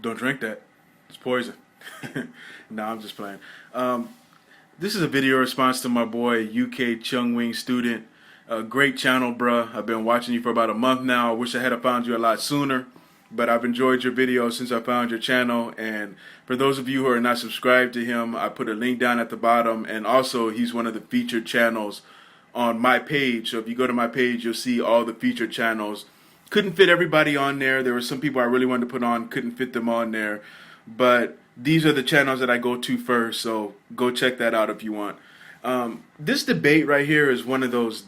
Don't drink that. It's poison. No, I'm just playing. This is a video response to my boy ukwingchunstudent. Great channel, bruh. I've been watching you for about a month now. I wish I had found you a lot sooner, but I've enjoyed your videos since I found your channel. And for those of you who are not subscribed to him, I put a link down at the bottom. And also, he's one of the featured channels on my page. So if you go to my page, you'll see all the featured channels. Couldn't fit everybody on there. There were some people I really wanted to put on, couldn't fit them on there. But these are the channels that I go to first, so go check that out if you want. This debate right here is one of those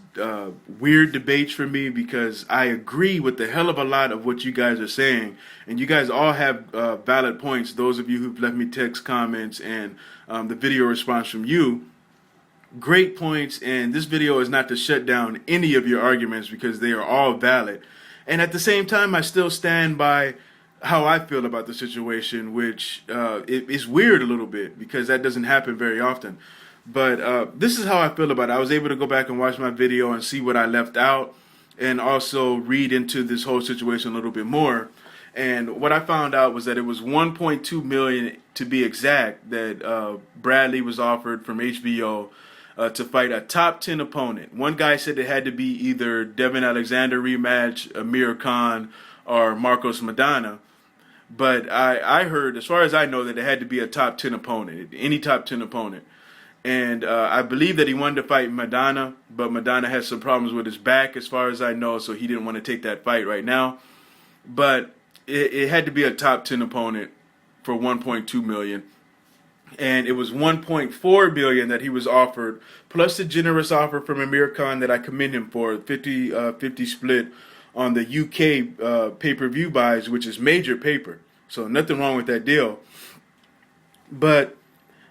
weird debates for me because I agree with the hell of a lot of what you guys are saying. And you guys all have valid points, those of you who've left me text comments and the video response from you. Great points, and this video is not to shut down any of your arguments because they are all valid. And at the same time, I still stand by how I feel about the situation, which it is weird a little bit because that doesn't happen very often. But this is how I feel about it. I was able to go back and watch my video and see what I left out and also read into this whole situation a little bit more. And what I found out was that it was $1.2 million to be exact that Bradley was offered from HBO to fight a top 10 opponent. One guy said it had to be either Devin Alexander rematch, Amir Khan, or Marcos Maidana. But I heard, as far as I know, that it had to be a top 10 opponent, any top 10 opponent. And I believe that he wanted to fight Maidana, but Maidana has some problems with his back, as far as I know, so he didn't want to take that fight right now. But it had to be a top 10 opponent for $1.2 million. And it was $1.4 billion that he was offered, plus a generous offer from Amir Khan that I commend him for, 50-50 split on the UK pay-per-view buys, which is major paper. So nothing wrong with that deal. But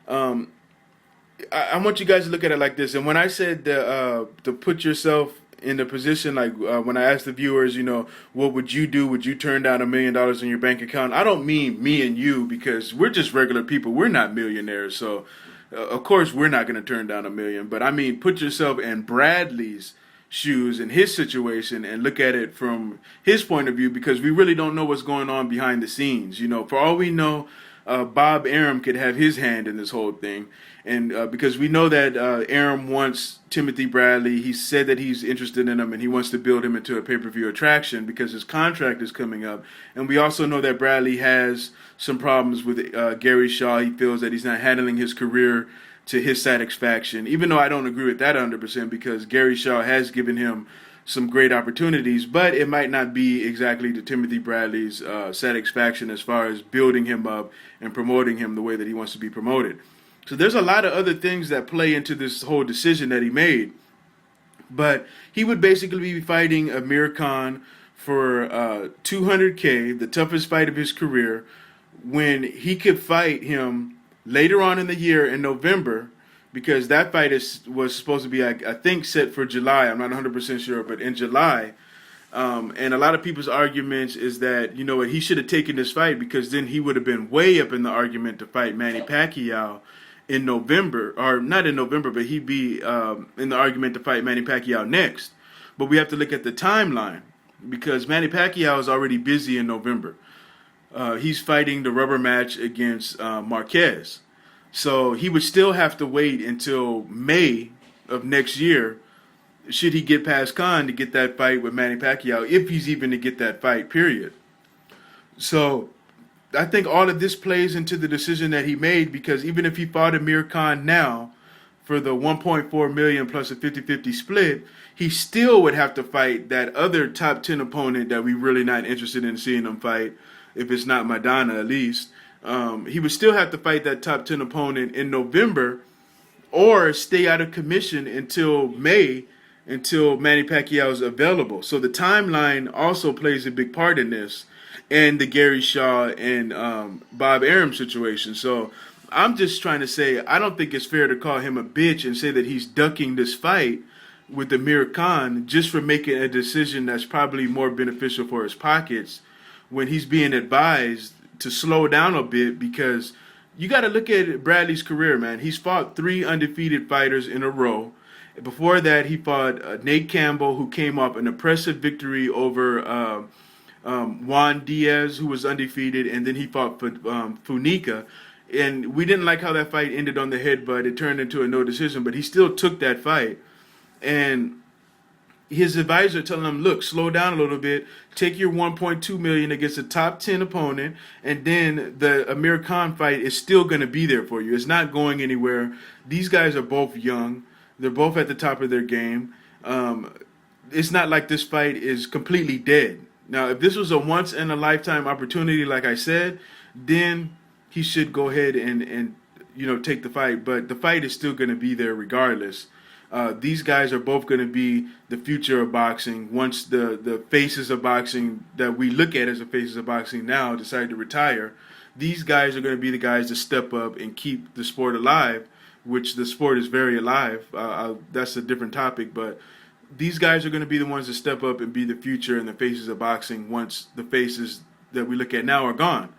I want you guys to look at it like this. And when I said to put yourself in the position, like when I asked the viewers, you know, what would you do? Would you turn down $1 million in your bank account? I don't mean me and you, because we're just regular people. We're not millionaires. So, of course, we're not going to turn down $1 million. But I mean, put yourself in Bradley's shoes, in his situation, and look at it from his point of view, because we really don't know what's going on behind the scenes. You know, for all we know, Bob Arum could have his hand in this whole thing. And because we know that Arum wants Timothy Bradley, he said that he's interested in him and he wants to build him into a pay-per-view attraction because his contract is coming up. And we also know that Bradley has some problems with Gary Shaw. He feels that he's not handling his career to his satisfaction, even though I don't agree with that 100%, because Gary Shaw has given him some great opportunities, but it might not be exactly to Timothy Bradley's satisfaction as far as building him up and promoting him the way that he wants to be promoted. So there's a lot of other things that play into this whole decision that he made. But he would basically be fighting Amir Khan for $200K, the toughest fight of his career, when he could fight him later on in the year in November, because that fight was supposed to be, I think, set for July. I'm not 100% sure, but in July. And a lot of people's arguments is that, you know what, he should have taken this fight because then he would have been way up in the argument to fight Manny Pacquiao in November, or not in November, but he'd be in the argument to fight Manny Pacquiao next. But we have to look at the timeline because Manny Pacquiao is already busy in November. He's fighting the rubber match against Marquez. So he would still have to wait until May of next year, should he get past Khan, to get that fight with Manny Pacquiao, if he's even to get that fight, period. So I think all of this plays into the decision that he made, because even if he fought Amir Khan now for the $1.4 million plus a 50-50 split, he still would have to fight that other top 10 opponent that we're really not interested in seeing him fight, if it's not Maidana at least. He would still have to fight that top 10 opponent in November, or stay out of commission until May, until Manny Pacquiao is available. So the timeline also plays a big part in this, and the Gary Shaw and Bob Arum situation. So I'm just trying to say, I don't think it's fair to call him a bitch and say that he's ducking this fight with Amir Khan just for making a decision that's probably more beneficial for his pockets, when he's being advised to slow down a bit. Because you got to look at Bradley's career, man. He's fought 3 undefeated fighters in a row. Before that, he fought Nate Campbell, who came off an impressive victory over Juan Diaz, who was undefeated, and then he fought for Funica. And we didn't like how that fight ended on the headbutt. It turned into a no decision, but he still took that fight. And his advisor telling him, look, slow down a little bit, take your 1.2 million against a top 10 opponent, and then the Amir Khan fight is still going to be there for you. It's not going anywhere. These guys are both young. They're both at the top of their game. It's not like this fight is completely dead. Now, if this was a once in a lifetime opportunity, like I said, then he should go ahead and take the fight. But the fight is still going to be there regardless. These guys are both going to be the future of boxing once the faces of boxing that we look at as the faces of boxing now decide to retire. These guys are going to be the guys to step up and keep the sport alive, which the sport is very alive. That's a different topic, but these guys are going to be the ones to step up and be the future and the faces of boxing once the faces that we look at now are gone.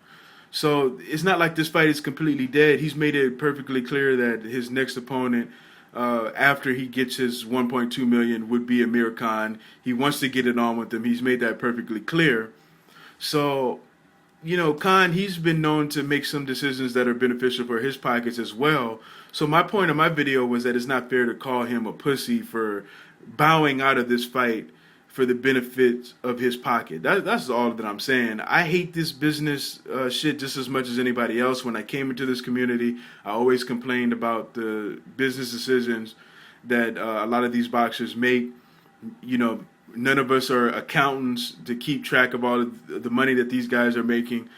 So it's not like this fight is completely dead. He's made it perfectly clear that his next opponent, after he gets his 1.2 million, would be Amir Khan. He wants to get it on with him. He's made that perfectly clear. So, Khan, he's been known to make some decisions that are beneficial for his pockets as well. So my point of my video was that it's not fair to call him a pussy for bowing out of this fight for the benefits of his pocket. That's all that I'm saying. I hate this business shit just as much as anybody else. When I came into this community, I always complained about the business decisions that a lot of these boxers make. None of us are accountants to keep track of all of the money that these guys are making.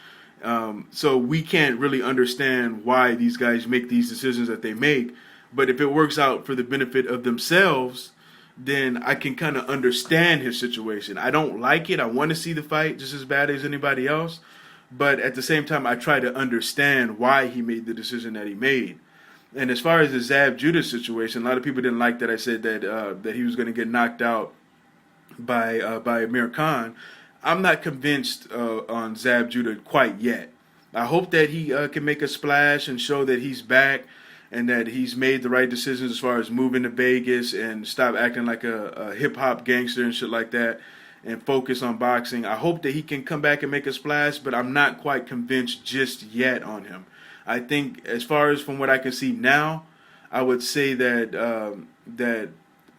So we can't really understand why these guys make these decisions that they make. But if it works out for the benefit of themselves, then I can kind of understand his situation. I don't like it. I want to see the fight just as bad as anybody else. But at the same time, I try to understand why he made the decision that he made. And as far as the Zab Judah situation, a lot of people didn't like that I said that he was going to get knocked out by Amir Khan. I'm not convinced on Zab Judah quite yet. I hope that he can make a splash and show that he's back and that he's made the right decisions as far as moving to Vegas and stop acting like a hip-hop gangster and shit like that and focus on boxing. I hope that he can come back and make a splash, but I'm not quite convinced just yet on him. I think as far as from what I can see now, I would say that that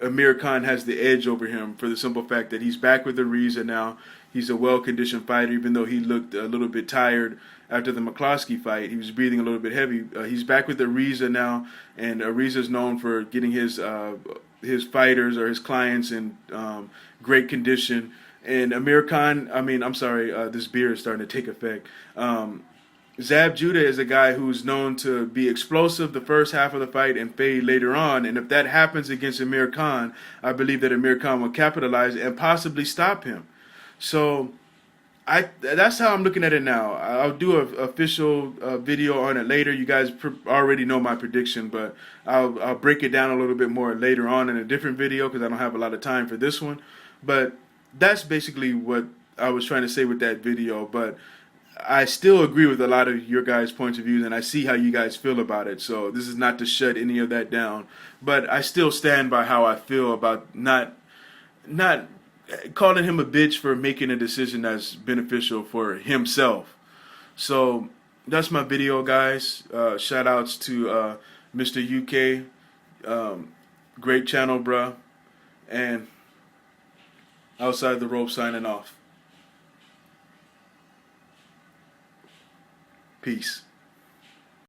Amir Khan has the edge over him for the simple fact that he's back with Ariza now. He's a well-conditioned fighter, even though he looked a little bit tired after the McCloskey fight. He was breathing a little bit heavy. He's back with Ariza now, and Ariza's known for getting his fighters or his clients in great condition. And Amir Khan, this beer is starting to take effect. Zab Judah is a guy who's known to be explosive the first half of the fight and fade later on. And if that happens against Amir Khan, I believe that Amir Khan will capitalize and possibly stop him. So that's how I'm looking at it now. I'll do an official video on it later. You guys already know my prediction, but I'll break it down a little bit more later on in a different video because I don't have a lot of time for this one. But that's basically what I was trying to say with that video. But I still agree with a lot of your guys' points of views, and I see how you guys feel about it. So this is not to shut any of that down. But I still stand by how I feel about not calling him a bitch for making a decision that's beneficial for himself. So that's my video, guys. Shout outs to Mr. UK. Great channel, bruh. And Outside the Rope signing off. Peace.